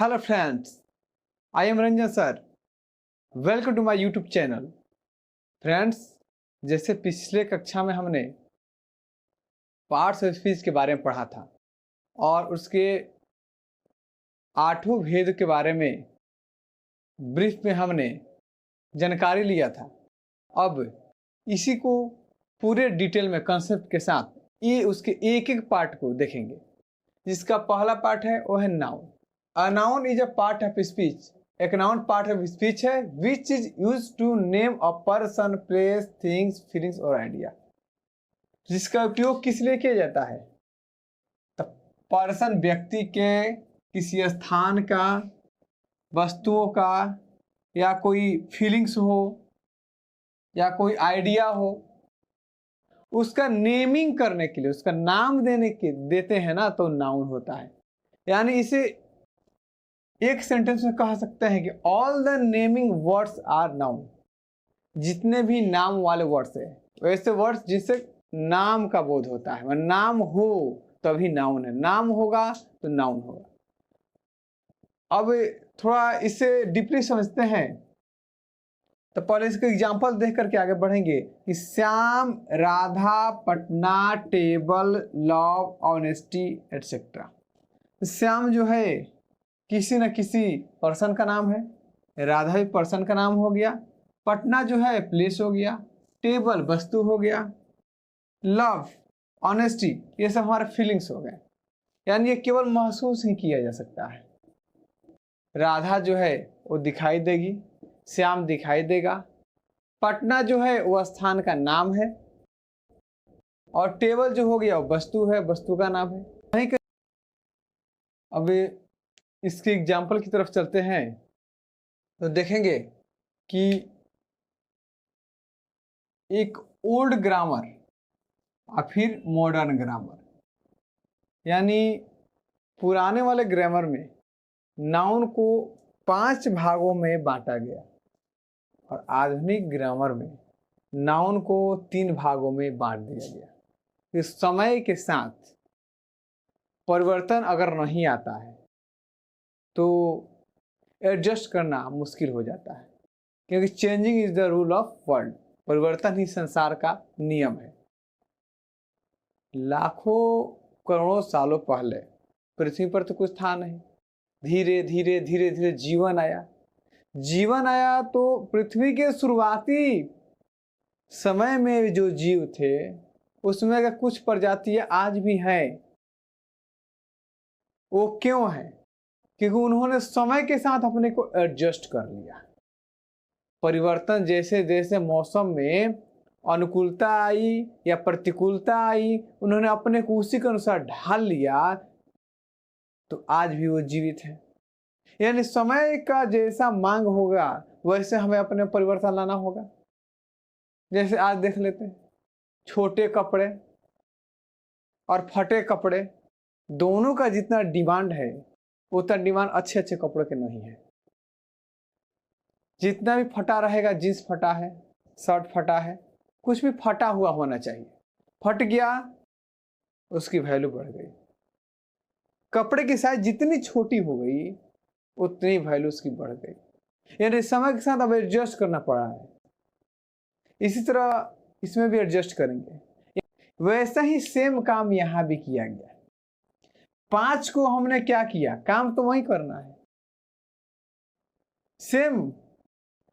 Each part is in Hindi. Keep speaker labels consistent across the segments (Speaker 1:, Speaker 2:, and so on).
Speaker 1: Hello friends, I am Ranjan sir. Welcome to my YouTube channel. Friends, जैसे पिछले कक्षा में हमने पार्ट्स ऑफ स्पीच के बारे में पढ़ा था और उसके 8 भेद के बारे में ब्रीफ में हमने जानकारी लिया था। अब इसी को पूरे डिटेल में कंसेप्ट के साथ ये उसके एक एक पार्ट को देखेंगे। जिसका पहला पार्ट है वो है noun. A noun is a part of speech. एक नाउन पार्ट ऑफ स्पीच है which is use to name a person, place, things, feelings और आइडिया। जिसका उपयोग किस लिए किया जाता है? तो पर्सन व्यक्ति के, किसी स्थान का, वस्तुओं का, या कोई फीलिंग्स हो या कोई आइडिया हो, उसका नेमिंग करने के लिए, उसका नाम देते हैं ना, तो नाउन होता है। यानी इसे एक सेंटेंस में कह सकते हैं कि all the naming words are noun. जितने भी नाम वाले वर्ड्स है, वैसे वर्ड्स जिससे नाम का बोध होता है, नाम हो तभी नाउन है, नाम होगा तो नाउन होगा। अब थोड़ा इसे डीपली समझते हैं तो पहले इसका एग्जांपल देख करके आगे बढ़ेंगे कि Shyam, Radha, Patna, table, love, honesty etcetera. Shyam जो है किसी न किसी पर्सन का नाम है, राधा भी पर्सन का नाम हो गया, पटना जो है प्लेस हो गया, टेबल वस्तु हो गया, लव, ऑनेस्टी ये सब हमारे फीलिंग्स हो गए। यानी ये केवल महसूस ही किया जा सकता है। राधा जो है वो दिखाई देगी, श्याम दिखाई देगा, पटना जो है वो स्थान का नाम है, और टेबल जो हो गया वो वस्तु है, वस्तु का नाम है। अब इसके एग्जाम्पल की तरफ चलते हैं तो देखेंगे कि एक ओल्ड ग्रामर और फिर मॉडर्न ग्रामर, यानी पुराने वाले ग्रामर में नाउन को 5 भागों में बांटा गया और आधुनिक ग्रामर में नाउन को 3 भागों में बांट दिया गया। इस समय के साथ परिवर्तन अगर नहीं आता है तो एडजस्ट करना मुश्किल हो जाता है, क्योंकि changing is the rule of world. परिवर्तन ही संसार का नियम है। लाखों करोड़ों सालों पहले पृथ्वी पर तो कुछ था नहीं। धीरे धीरे धीरे धीरे जीवन आया। जीवन आया तो पृथ्वी के शुरुआती समय में जो जीव थे उसमें का कुछ प्रजातियां आज भी हैं। वो क्यों है? क्योंकि उन्होंने समय के साथ अपने को एडजस्ट कर लिया। परिवर्तन जैसे जैसे मौसम में अनुकूलता आई या प्रतिकूलता आई, उन्होंने अपने को उसी के अनुसार ढाल लिया, तो आज भी वो जीवित है। यानी समय का जैसा मांग होगा वैसे हमें अपने परिवर्तन लाना होगा। जैसे आज देख लेते हैं, छोटे कपड़े और फटे कपड़े दोनों का जितना डिमांड है उतना डिमांड अच्छे अच्छे कपड़ों के नहीं है। जितना भी फटा रहेगा, जींस फटा है, शर्ट फटा है, कुछ भी फटा हुआ होना चाहिए। फट गया, उसकी वैल्यू बढ़ गई। कपड़े की साइज जितनी छोटी हो गई उतनी वैल्यू उसकी बढ़ गई। यानी समय के साथ अब एडजस्ट करना पड़ा है। इसी तरह इसमें भी एडजस्ट करेंगे। वैसा ही सेम काम यहां भी किया गया। 5 को हमने क्या किया? काम तो वही करना है। सेम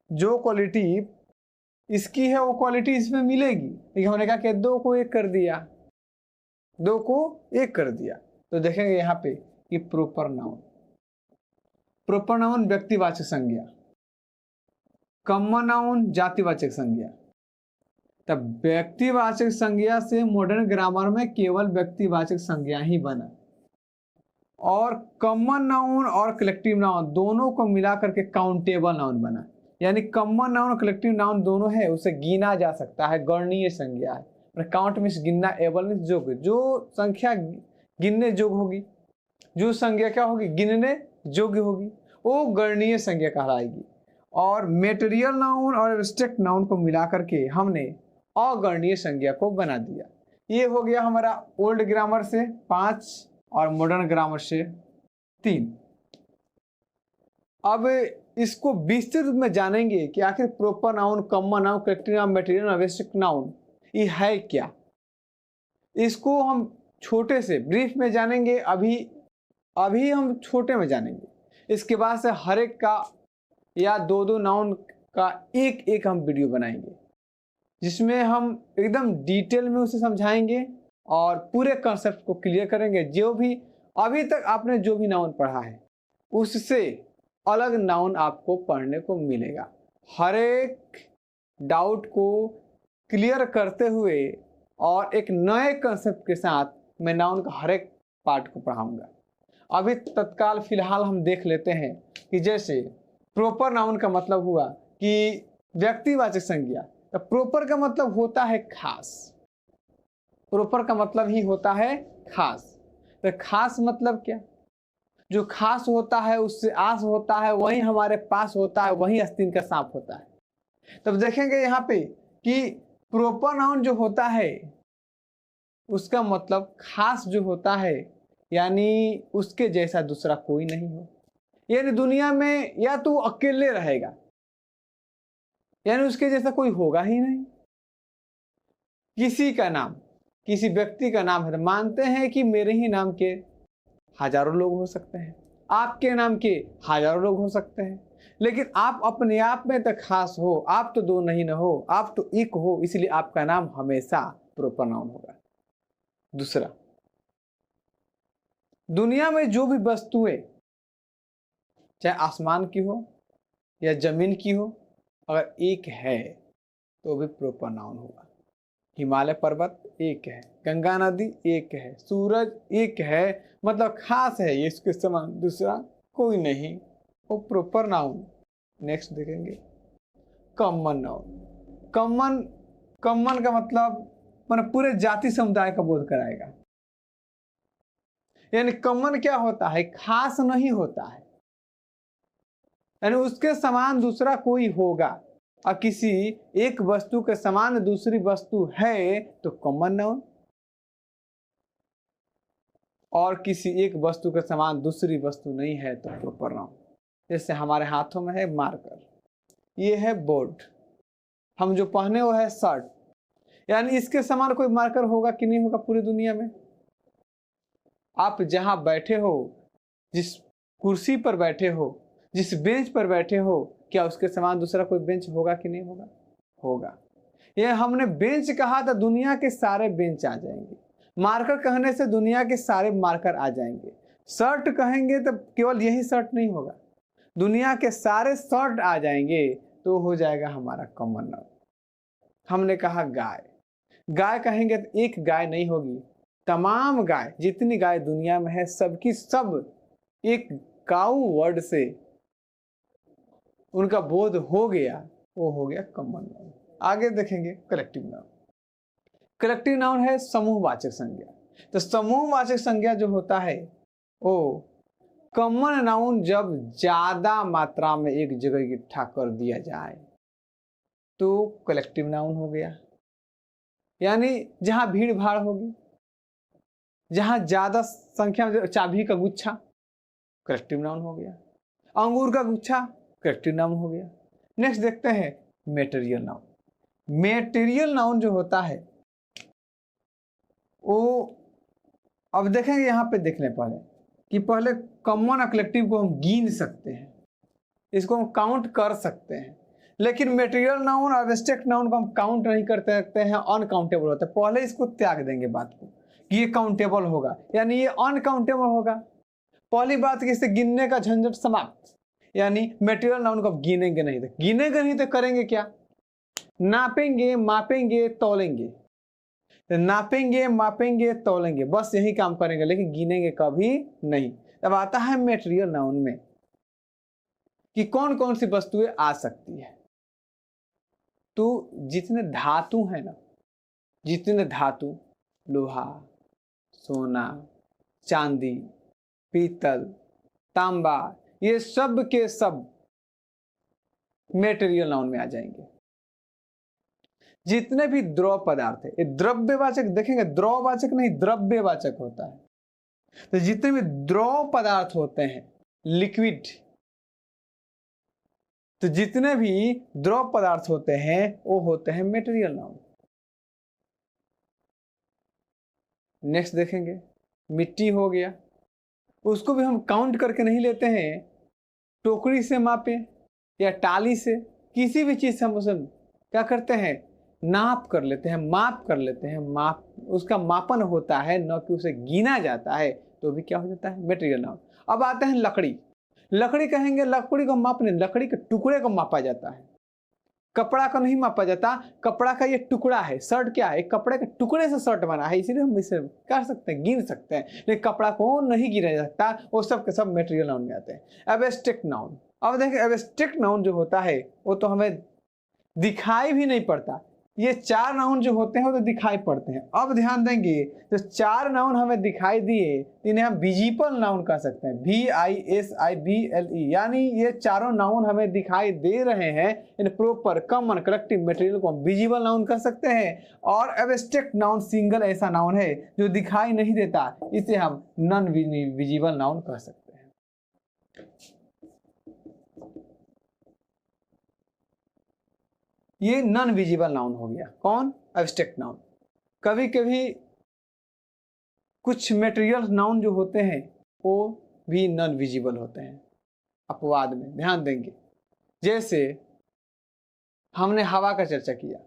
Speaker 1: जो क्वालिटी इसकी है वो क्वालिटी इसमें मिलेगी, लेकिन हमने क्या किया? 2 को 1 कर दिया, 2 को 1 कर दिया। तो देखेंगे यहाँ पे कि प्रॉपर नाउन। प्रॉपर नाउन व्यक्तिवाचक संज्ञा, कॉमन नाउन जातिवाचक संज्ञा। तब व्यक्तिवाचक संज्ञा से मॉडर्न ग्रामर में केवल व्यक्तिवाचक संज्ञा ही बना, और कॉमन नाउन और कलेक्टिव नाउन दोनों को मिला करके काउंटेबल नाउन बना। यानी कॉमन नाउन और कलेक्टिव नाउन दोनों है, उसे गिना जा सकता है, गणनीय संज्ञा है। काउंट मीन्स गिनना, एबल मीन्स जोग। जो संख्या गिनने जोग होगी, जो संज्ञा क्या होगी? गिनने योग्य होगी, वो गणनीय संज्ञा कहलाएगी। और मेटेरियल नाउन और एब्स्ट्रैक्ट नाउन को मिला करके हमने अगणनीय संज्ञा को बना दिया। ये हो गया हमारा ओल्ड ग्रामर से 5 और मॉडर्न ग्रामर से 3। अब इसको विस्तृत रूप में जानेंगे कि आखिर proper noun, common noun, collective noun, material noun, abstract noun ये है क्या। इसको हम छोटे से ब्रीफ में जानेंगे, अभी हम छोटे में जानेंगे। इसके बाद से हर एक का या दो दो नाउन का एक एक हम वीडियो बनाएंगे, जिसमें हम एकदम डिटेल में उसे समझाएंगे और पूरे कॉन्सेप्ट को क्लियर करेंगे। जो भी अभी तक आपने जो भी नाउन पढ़ा है उससे अलग नाउन आपको पढ़ने को मिलेगा। हर एक डाउट को क्लियर करते हुए और एक नए कंसेप्ट के साथ मैं नाउन का हर एक पार्ट को पढ़ाऊंगा। अभी तत्काल फिलहाल हम देख लेते हैं कि जैसे प्रॉपर नाउन का मतलब हुआ कि व्यक्तिवाचक संज्ञा। तो प्रॉपर का मतलब होता है खास, प्रॉपर का मतलब ही होता है खास। तो खास मतलब क्या, जो खास होता है उससे आस होता है, वही हमारे पास होता है, वही आस्तीन का सांप होता है। तब देखेंगे यहाँ पे कि प्रॉपर नाउन जो होता है उसका मतलब खास जो होता है, यानी उसके जैसा दूसरा कोई नहीं हो। यानी दुनिया में या तो अकेले रहेगा, यानी उसके जैसा कोई होगा ही नहीं। किसी का नाम, किसी व्यक्ति का नाम है तो मानते हैं कि मेरे ही नाम के हजारों लोग हो सकते हैं, आपके नाम के हजारों लोग हो सकते हैं, लेकिन आप अपने आप में तो खास हो। आप तो दो नहीं न हो, आप तो एक हो, इसलिए आपका नाम हमेशा प्रॉपर नाउन होगा। दूसरा, दुनिया में जो भी वस्तुएं, चाहे आसमान की हो या जमीन की हो, अगर एक है तो भी प्रॉपर नाउन होगा। हिमालय पर्वत एक है, गंगा नदी एक है, सूरज एक है, मतलब खास है, ये इसके समान दूसरा कोई नहीं, वो प्रॉपर नाउन। नेक्स्ट देखेंगे कॉमन नाउन। कॉमन, कॉमन का मतलब पूरे जाति समुदाय का बोध कराएगा। यानी कॉमन क्या होता है, खास नहीं होता है, यानी उसके समान दूसरा कोई होगा। और किसी एक वस्तु के समान दूसरी वस्तु है तो कॉमन नाउन, और किसी एक वस्तु के समान दूसरी वस्तु नहीं है तो प्रॉपर नाउन। जैसे हमारे हाथों में है मार्कर, ये है बोर्ड, हम जो पहने वो है शर्ट, यानी इसके समान कोई मार्कर होगा कि नहीं होगा पूरी दुनिया में। आप जहां बैठे हो, जिस कुर्सी पर बैठे हो, जिस बेंच पर बैठे हो, क्या उसके समान दूसरा कोई बेंच होगा कि नहीं होगा, होगा। ये हमने बेंच कहा तो दुनिया के सारे बेंच आ जाएंगे, मार्कर कहने से दुनिया के सारे मार्कर आ जाएंगे, शर्ट कहेंगे तो केवल यही शर्ट नहीं होगा, दुनिया के सारे शर्ट आ जाएंगे, तो हो जाएगा हमारा कॉमन नाउन। हमने कहा गाय, गाय कहेंगे तो एक गाय नहीं होगी, तमाम गाय, जितनी गाय दुनिया में है सबकी सब एक काऊ वर्ड से उनका बोध हो गया, वो हो गया कॉमन नाउन। आगे देखेंगे कलेक्टिव नाउन। कलेक्टिव नाउन है समूहवाचक संज्ञा। तो समूहवाचक संज्ञा जो होता है वो कॉमन नाउन जब ज्यादा मात्रा में एक जगह इकट्ठा कर दिया जाए तो कलेक्टिव नाउन हो गया। यानी जहां भीड़ भाड़ होगी, जहां ज्यादा संख्या में, चाबी का गुच्छा कलेक्टिव नाउन हो गया, अंगूर का गुच्छा कलेक्टिव नाउन हो गया। नेक्स्ट देखते हैं मेटेरियल नाउन। मेटेरियल नाउन जो होता है वो, अब देखेंगे यहाँ पे देख लें पहले कि पहले कॉमन और कलेक्टिव को हम गिन सकते हैं, इसको हम काउंट कर सकते हैं, लेकिन मेटेरियल नाउन और एब्स्ट्रैक्ट नाउन को हम काउंट नहीं करते सकते हैं, अनकाउंटेबल होता है। पहले इसको त्याग देंगे बात को कि ये काउंटेबल होगा, यानी ये अनकाउंटेबल होगा। पहली बात कि इसे गिनने का झंझट समाप्त, यानी मेटेरियल नाउन को गिनेंगे नहीं, तो गिनेंगे नहीं तो करेंगे क्या, नापेंगे, मापेंगे, तौलेंगे। तो नापेंगे, मापेंगे, तौलेंगे, बस यही काम करेंगे, लेकिन गिनेंगे कभी नहीं। तब आता है मेटेरियल नाउन में कि कौन कौन सी वस्तुएं आ सकती है। तो जितने धातु है ना, जितने धातु, लोहा, सोना, चांदी, पीतल, तांबा, ये सब के सब मेटेरियल नाउन में आ जाएंगे। जितने भी द्रव पदार्थ है, ये द्रव्यवाचक, देखेंगे द्रववाचक नहीं द्रव्यवाचक होता है। तो जितने भी द्रव पदार्थ होते हैं, लिक्विड, तो जितने भी द्रव पदार्थ होते हैं वो होते हैं मेटेरियल नाउन। नेक्स्ट देखेंगे, मिट्टी हो गया, उसको भी हम काउंट करके नहीं लेते हैं, टोकरी से मापे या टाली से, किसी भी चीज से हम उसे क्या करते हैं, नाप कर लेते हैं, माप कर लेते हैं, माप उसका मापन होता है, न कि उसे गिना जाता है, तो भी क्या हो जाता है, मेटेरियल नाउन। अब आते हैं लकड़ी। लकड़ी कहेंगे, लकड़ी को मापने, लकड़ी के टुकड़े को मापा जाता है, कपड़ा का नहीं मापा जाता। कपड़ा का ये टुकड़ा है, शर्ट क्या है, एक कपड़े के टुकड़े से शर्ट बना है, इसीलिए हम इसे कर सकते हैं, गिन सकते हैं, लेकिन कपड़ा को नहीं गिना जा सकता, वो सब के सब मेटेरियल नाउन में आते हैं। एब्स्ट्रैक्ट नाउन, अब देखिए एब्स्ट्रैक्ट नाउन जो होता है वो तो हमें दिखाई भी नहीं पड़ता, ये चार नाउन जो होते हैं वो तो दिखाई पड़ते हैं। अब ध्यान देंगे, तो चार नाउन हमें दिखाई दिए, इन्हें हम विजिबल नाउन कह सकते हैं, VISIBLE, यानी ये चारों नाउन हमें दिखाई दे रहे हैं, in proper common collective material को हम विजिबल नाउन कह सकते हैं। और एब्स्ट्रैक्ट नाउन सिंगल ऐसा नाउन है जो दिखाई नहीं देता, इसे हम नॉन विजिबल नाउन कह सकते हैं। ये नॉन विजिबल नाउन हो गया, कौन, एब्स्ट्रैक्ट नाउन। कभी कभी कुछ मेटेरियल नाउन जो होते हैं वो भी नॉन विजिबल होते हैं अपवाद में, ध्यान देंगे। जैसे हमने हवा का चर्चा किया,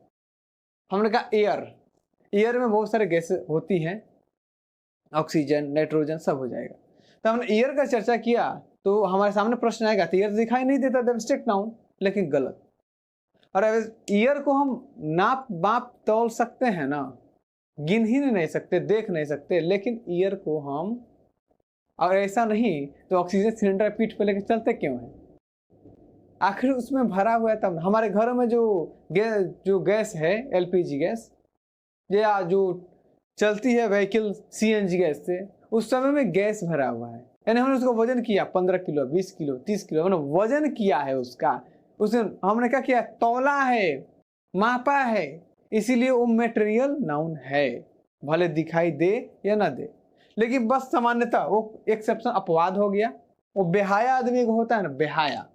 Speaker 1: हमने कहा एयर, एयर में बहुत सारे गैस होती हैं, ऑक्सीजन, नाइट्रोजन सब हो जाएगा। तो हमने एयर का चर्चा किया तो हमारे सामने प्रश्न आएगा, तो एयर दिखाई नहीं देता, एब्स्ट्रैक्ट नाउन, लेकिन गलत। और ईयर को हम नाप बाप तौल सकते हैं ना, गिन ही नहीं सकते, देख नहीं सकते, लेकिन ईयर को हम, और ऐसा नहीं तो ऑक्सीजन सिलेंडर पीठ पे लेकर चलते क्यों हैं, आखिर उसमें भरा हुआ है तब। हमारे घरों में जो गैस है, LPG गैस, या जो चलती है व्हीकल CNG गैस से, उस समय में गैस भरा हुआ है, यानी हमने उसका वजन किया 15 किलो, 20 किलो, 30 किलो, हमने वजन किया है उसका, उसे हमने क्या किया, तौला है, मापा है, इसीलिए वो मेटेरियल नाउन है, भले दिखाई दे या ना दे। लेकिन बस सामान्यता वो एक्सेप्शन अपवाद हो गया, वो बेहाया आदमी को होता है ना, बेहाया,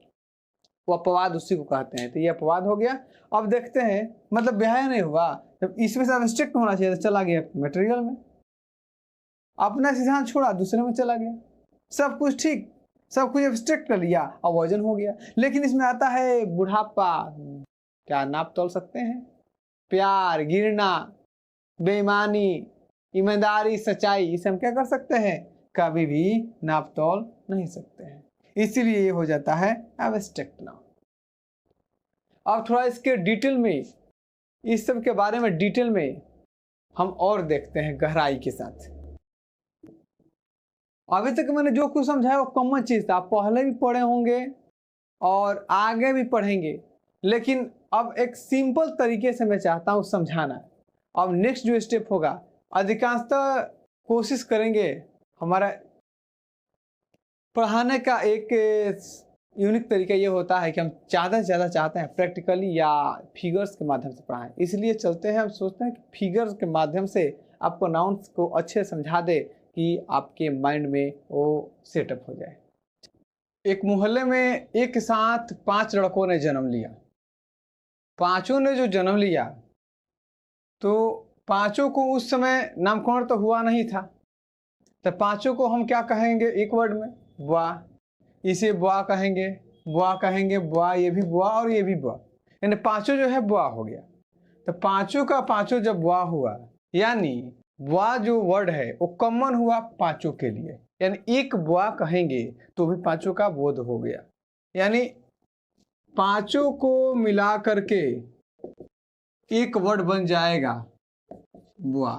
Speaker 1: वो अपवाद उसी को कहते हैं, तो ये अपवाद हो गया। अब देखते हैं, मतलब बेहाया नहीं हुआ, जब इसमें से एब्स्ट्रैक्ट होना चाहिए तो चला गया मेटेरियल में, अपना सिद्धांत छोड़ा दूसरे में चला गया, सब कुछ ठीक, सब कुछ एब्स्ट्रैक्ट कर लिया और वजन हो गया। लेकिन इसमें आता है बुढ़ापा, क्या नाप तोल सकते हैं, प्यार, गिरना, बेईमानी, ईमानदारी, सच्चाई, इसे हम क्या कर सकते हैं, कभी भी नाप तोल नहीं सकते हैं, इसीलिए ये हो जाता है एब्स्ट्रैक्ट नाउन। अब थोड़ा इसके डिटेल में, इस सब के बारे में डिटेल में हम और देखते हैं गहराई के साथ। अभी तक मैंने जो कुछ समझाया वो कॉमन चीज था, आप पहले भी पढ़े होंगे और आगे भी पढ़ेंगे, लेकिन अब एक सिंपल तरीके से मैं चाहता हूँ समझाना। अब नेक्स्ट जो स्टेप होगा, अधिकांशतः कोशिश करेंगे, हमारा पढ़ाने का एक यूनिक तरीका ये होता है कि हम ज़्यादा से ज़्यादा चाहते हैं प्रैक्टिकली या फिगर्स के माध्यम से पढ़ाएं, इसलिए चलते हैं, हम सोचते हैं कि फिगर्स के माध्यम से आपको नाउन्स को अच्छे समझा दे कि आपके माइंड में वो सेटअप हो जाए। एक मोहल्ले में एक साथ 5 लड़कों ने जन्म लिया, पांचों ने जो जन्म लिया तो पांचों को उस समय नामकरण तो हुआ नहीं था, तो पांचों को हम क्या कहेंगे, एक वर्ड में, बुआ, इसे बुआ कहेंगे, बुआ कहेंगे, बुआ, ये भी बुआ और ये भी बुआ, यानी पांचों जो है बुआ हो गया। तो पांचों का पांचों जब बुआ हुआ, यानी बुआ जो वर्ड है वो कॉमन हुआ पांचों के लिए, यानी एक बुआ कहेंगे तो भी पांचों का बोध हो गया, यानी पांचों को मिला करके एक वर्ड बन जाएगा बुआ,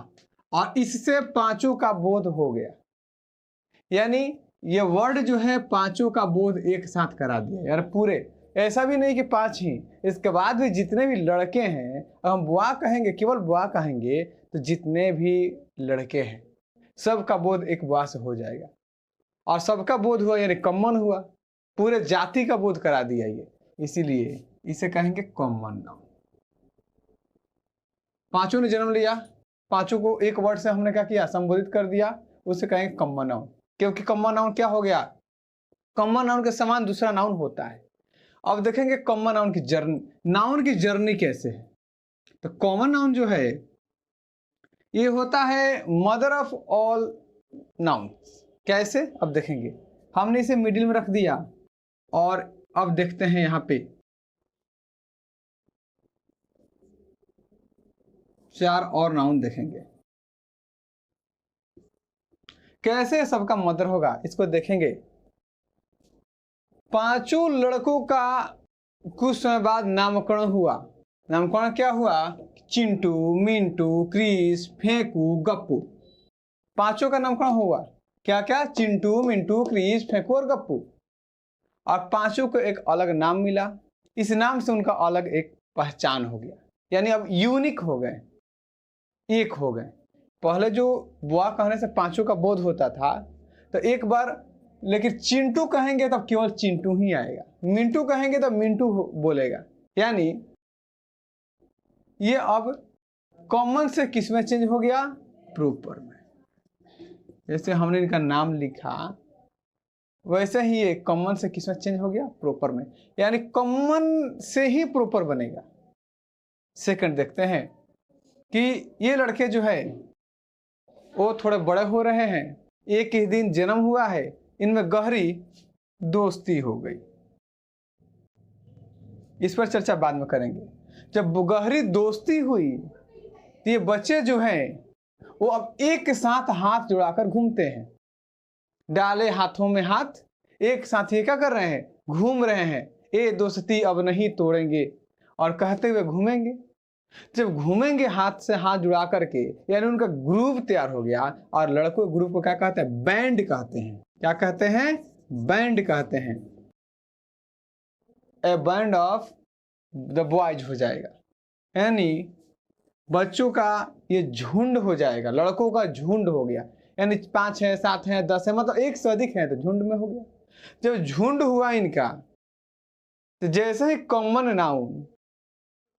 Speaker 1: और इससे पांचों का बोध हो गया, यानी ये वर्ड जो है पांचों का बोध एक साथ करा दिया, यार पूरे, ऐसा भी नहीं कि 5 ही, इसके बाद भी जितने भी लड़के हैं, हम बुआ कहेंगे, केवल बुआ कहेंगे तो जितने भी लड़के हैं सबका बोध एक बुआ से हो जाएगा, और सबका बोध हुआ यानी कॉमन हुआ, पूरे जाति का बोध करा दिया ये, इसीलिए इसे कहेंगे कॉमन नाउन। पांचों ने जन्म लिया, पांचों को एक वर्ड से हमने क्या किया, संबोधित कर दिया, उसे कहेंगे कॉमन नाउन, क्योंकि कॉमन नाउन क्या हो गया, कॉमन नाउन के समान दूसरा नाउन होता है। अब देखेंगे कॉमन नाउन की जर्नी, नाउन की जर्नी कैसे है। तो कॉमन नाउन जो है ये होता है मदर ऑफ ऑल नाउन। कैसे, अब देखेंगे। हमने इसे मिडिल में रख दिया और अब देखते हैं यहां पे 4 और नाउन देखेंगे कैसे सबका मदर होगा, इसको देखेंगे। 5 लड़कों का कुछ समय बाद नामकरण हुआ। नामकरण क्या हुआ? चिंटू, मिंटू, क्रिस, फेंकू, गप्पू। 5 का नामकरण हुआ। क्या क्या? चिंटू, मिंटू, क्रिस, फेंकू और गप्पू। और 5 को एक अलग नाम मिला। इस नाम से उनका अलग एक पहचान हो गया, यानी अब यूनिक हो गए, एक हो गए। पहले जो बुआ कहने से 5 का बोध होता था, तो एक बार लेकिन चिंटू कहेंगे तब केवल चिंटू ही आएगा, मिंटू कहेंगे तब मिंटू बोलेगा। यानी ये अब कॉमन से किस में चेंज हो गया? प्रॉपर में। जैसे हमने इनका नाम लिखा वैसे ही ये कॉमन से किस में चेंज हो गया? प्रॉपर में। यानी कॉमन से ही प्रॉपर बनेगा। सेकंड देखते हैं कि ये लड़के जो है वो थोड़े बड़े हो रहे हैं, एक ही दिन जन्म हुआ है, इनमें गहरी दोस्ती हो गई। इस पर चर्चा बाद में करेंगे। जब गहरी दोस्ती हुई तो ये बच्चे जो हैं वो अब एक साथ हाथ जुड़ाकर घूमते हैं। डाले हाथों में हाथ, एक साथ ये क्या कर रहे हैं? घूम रहे हैं। ये दोस्ती अब नहीं तोड़ेंगे और कहते हुए घूमेंगे। जब घूमेंगे हाथ से हाथ जुड़ा करके, यानी उनका ग्रुप तैयार हो गया। और लड़कों ग्रुप को क्या कहते हैं? बैंड कहते हैं। क्या कहते हैं? बैंड कहते हैं। A band of the boys हो जाएगा, यानी बच्चों का ये झुंड हो जाएगा, लड़कों का झुंड हो गया। यानी 5 है, 7 है, 10 है, मतलब 1 से अधिक है तो झुंड में हो गया। जब झुंड हुआ इनका, तो जैसे ही कॉमन नाउन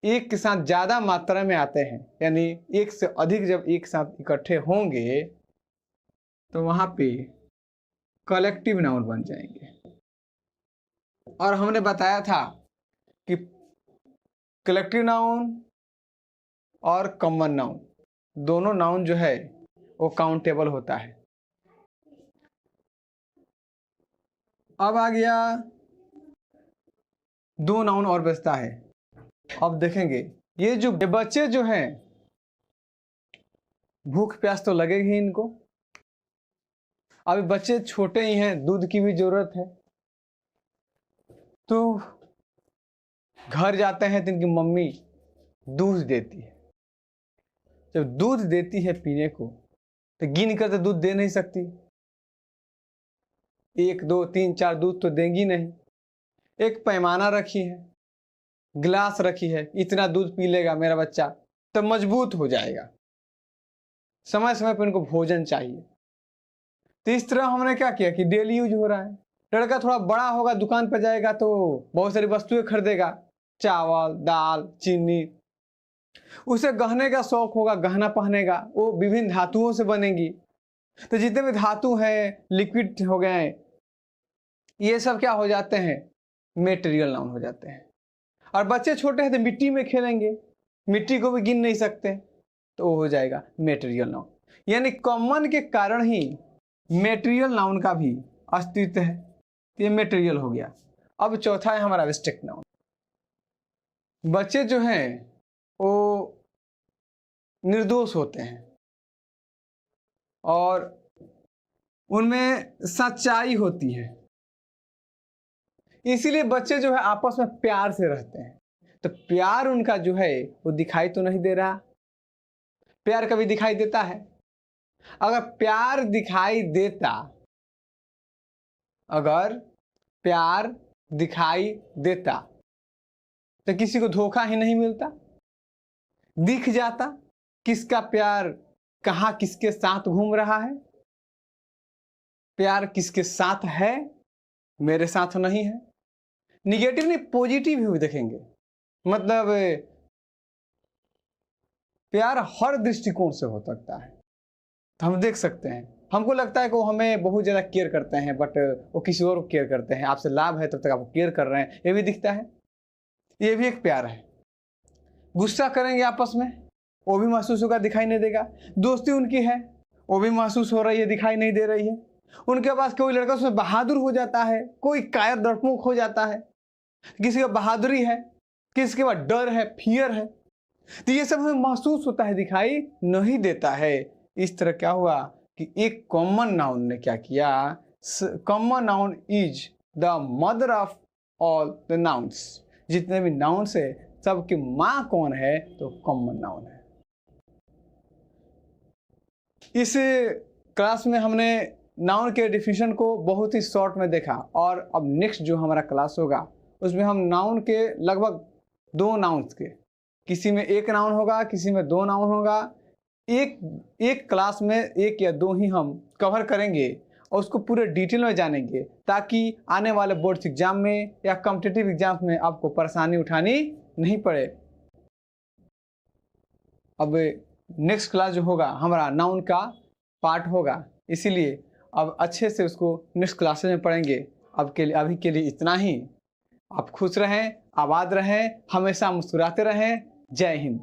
Speaker 1: एक के साथ ज्यादा मात्रा में आते हैं, यानी 1 से अधिक जब एक साथ इकट्ठे होंगे तो वहां पे कलेक्टिव नाउन बन जाएंगे। और हमने बताया था कि कलेक्टिव नाउन और कॉमन नाउन दोनों नाउन जो है वो काउंटेबल होता है। अब आ गया 2 नाउन और बचता है। अब देखेंगे ये जो बच्चे जो हैं, भूख प्यास तो लगेगी ही इनको। अभी बच्चे छोटे ही हैं, दूध की भी जरूरत है। तो घर जाते हैं तो इनकी मम्मी दूध देती है। जब दूध देती है पीने को, तो गिन कर तो दूध दे नहीं सकती। 1 2 3 4 दूध तो देंगी नहीं। एक पैमाना रखी है, गिलास रखी है, इतना दूध पी लेगा मेरा बच्चा तो मजबूत हो जाएगा। समय समय पर इनको भोजन चाहिए। तो इस तरह हमने क्या किया कि डेली यूज हो रहा है। लड़का थोड़ा बड़ा होगा, दुकान पर जाएगा तो बहुत सारी वस्तुएं खरीदेगा, चावल, दाल, चीनी। उसे गहने का शौक होगा, गहना पहनेगा, वो विभिन्न धातुओं से बनेंगी। तो जितने भी धातु हैं, लिक्विड हो गए, ये सब क्या हो जाते हैं? मेटेरियल नाउन हो जाते हैं। और बच्चे छोटे हैं तो मिट्टी में खेलेंगे, मिट्टी को भी गिन नहीं सकते, तो वो हो जाएगा मेटेरियल नाउन। यानी कॉमन के कारण ही मेटेरियल नाउन का भी अस्तित्व है। ये मेटेरियल हो गया। अब चौथा है हमारा एब्स्ट्रैक्ट नाउन। बच्चे जो हैं वो निर्दोष होते हैं और उनमें सच्चाई होती है, इसीलिए बच्चे जो है आपस में प्यार से रहते हैं। तो प्यार उनका जो है वो दिखाई तो नहीं दे रहा। प्यार कभी दिखाई देता है? अगर प्यार दिखाई देता, अगर प्यार दिखाई देता तो किसी को धोखा ही नहीं मिलता। दिख जाता किसका प्यार कहां किसके साथ घूम रहा है। प्यार किसके साथ है, मेरे साथ नहीं है। निगेटिव नहीं, पॉजिटिव भी देखेंगे। मतलब प्यार हर दृष्टिकोण से हो सकता है। तो हम देख सकते हैं हमको लगता है कि वो हमें बहुत ज़्यादा केयर करते हैं, बट वो किसी और को केयर करते हैं। आपसे लाभ है तब तक आपको केयर कर रहे हैं, ये भी दिखता है। ये भी एक प्यार है। गुस्सा करेंगे आपस में, वो भी महसूस होगा, दिखाई नहीं देगा। दोस्ती उनकी है, वो भी महसूस हो रही है, दिखाई नहीं दे रही है। उनके पास कोई लड़का उसमें बहादुर हो जाता है, कोई कायर डरपोक हो जाता है, किसी का बहादुरी है, किसी के पास डर है, फियर है, तो ये सब हमें महसूस होता है, दिखाई नहीं देता है। इस तरह क्या हुआ कि एक कॉमन नाउन ने क्या किया, common noun is the mother of all the nouns. जितने भी नाउन्स है सबकी माँ कौन है, तो कॉमन नाउन है। इस क्लास में हमने नाउन के डिफिनेशन को बहुत ही शॉर्ट में देखा, और अब नेक्स्ट जो हमारा क्लास होगा उसमें हम नाउन के लगभग 2 नाउन्स के, किसी में 1 नाउन होगा, किसी में 2 नाउन होगा, एक क्लास में 1 या 2 ही हम कवर करेंगे और उसको पूरे डिटेल में जानेंगे, ताकि आने वाले बोर्ड्स एग्जाम में या कॉम्पिटिटिव एग्जाम में आपको परेशानी उठानी नहीं पड़े। अब नेक्स्ट क्लास जो होगा हमारा नाउन का पार्ट होगा, इसीलिए अब अच्छे से उसको नेक्स्ट क्लासेस में पढ़ेंगे। अभी के लिए इतना ही। आप खुश रहें, आबाद रहें, हमेशा मुस्कुराते रहें। जय हिंद।